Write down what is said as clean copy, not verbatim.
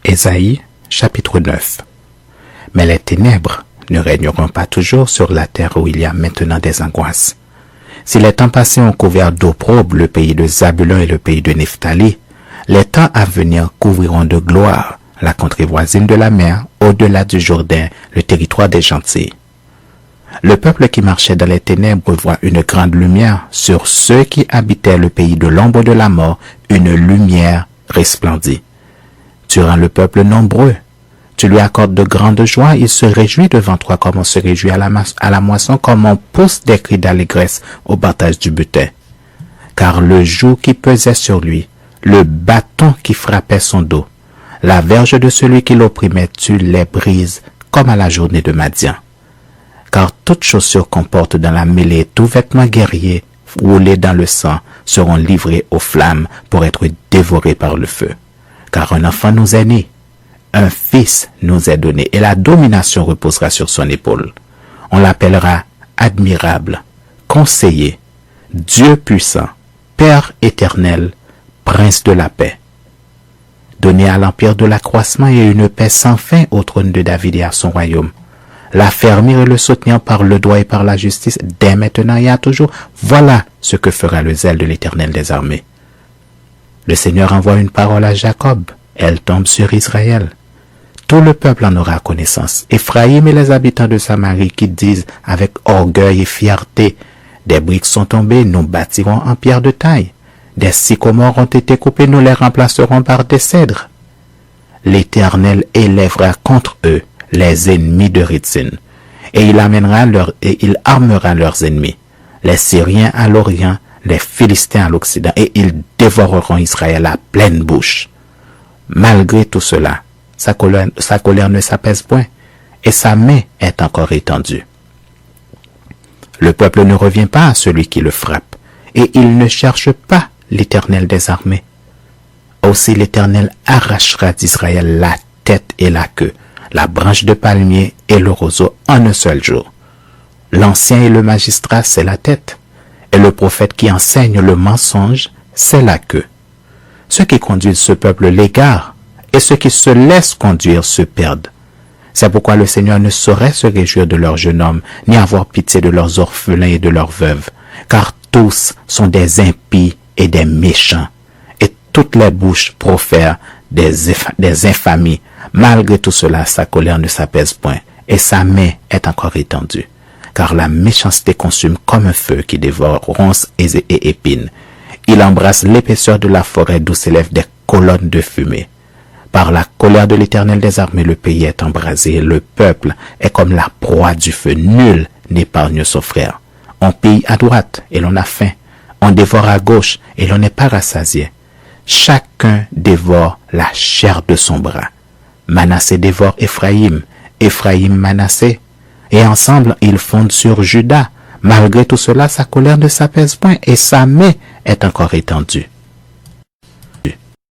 Ésaïe, chapitre 9. Mais les ténèbres ne régneront pas toujours sur la terre où il y a maintenant des angoisses. Si les temps passés ont couvert d'opprobre le pays de Zabulon et le pays de Nephtali, les temps à venir couvriront de gloire la contrée voisine de la mer, au-delà du Jourdain, le territoire des gentils. Le peuple qui marchait dans les ténèbres voit une grande lumière. Sur ceux qui habitaient le pays de l'ombre de la mort, une lumière resplendit. Tu rends le peuple nombreux. Tu lui accordes de grandes joies. Il se réjouit devant toi comme on se réjouit à la moisson, comme on pousse des cris d'allégresse au partage du butin. Car le joug qui pesait sur lui, le bâton qui frappait son dos, la verge de celui qui l'opprimait, tu les brises comme à la journée de Madian. Car toute chaussure qu'on porte dans la mêlée, tout vêtement guerrier roulé dans le sang, seront livrés aux flammes pour être dévorés par le feu. Car un enfant nous est né, un fils nous est donné, et la domination reposera sur son épaule. On l'appellera admirable, conseiller, Dieu puissant, Père éternel, Prince de la paix. Donné à l'empire de l'accroissement et une paix sans fin au trône de David et à son royaume. L'affermir et le soutenir par le droit et par la justice, dès maintenant et à toujours, voilà ce que fera le zèle de l'Éternel des armées. Le Seigneur envoie une parole à Jacob, elle tombe sur Israël. Tout le peuple en aura connaissance. Éphraïm et les habitants de Samarie qui disent avec orgueil et fierté, des briques sont tombées, nous bâtirons en pierre de taille. Des sycomores ont été coupés, nous les remplacerons par des cèdres. L'Éternel élèvera contre eux les ennemis de Ritzin, et il armera leurs ennemis, les Syriens à l'Orient, les Philistins à l'Occident, et ils dévoreront Israël à pleine bouche. Malgré tout cela, sa colère ne s'apaise point, et sa main est encore étendue. Le peuple ne revient pas à celui qui le frappe, et il ne cherche pas l'Éternel des armées. Aussi l'Éternel arrachera d'Israël la tête et la queue, la branche de palmier et le roseau en un seul jour. L'ancien et le magistrat, c'est la tête, et le prophète qui enseigne le mensonge, c'est la queue. Ceux qui conduisent ce peuple l'égarent, et ceux qui se laissent conduire se perdent. C'est pourquoi le Seigneur ne saurait se réjouir de leurs jeunes hommes, ni avoir pitié de leurs orphelins et de leurs veuves, car tous sont des impies et des méchants, et toutes les bouches profèrent des infamies. Malgré tout cela, sa colère ne s'apaise point, et sa main est encore étendue. Car la méchanceté consume comme un feu qui dévore ronces et épines. Il embrasse l'épaisseur de la forêt d'où s'élèvent des colonnes de fumée. Par la colère de l'Éternel des armées, le pays est embrasé, le peuple est comme la proie du feu. Nul n'épargne son frère. On pille à droite et l'on a faim. On dévore à gauche et l'on n'est pas rassasié. Chacun dévore la chair de son bras. Manassé dévore Éphraïm, Éphraïm Manassé, et ensemble ils fondent sur Juda. Malgré tout cela, sa colère ne s'apaise point et sa main est encore étendue.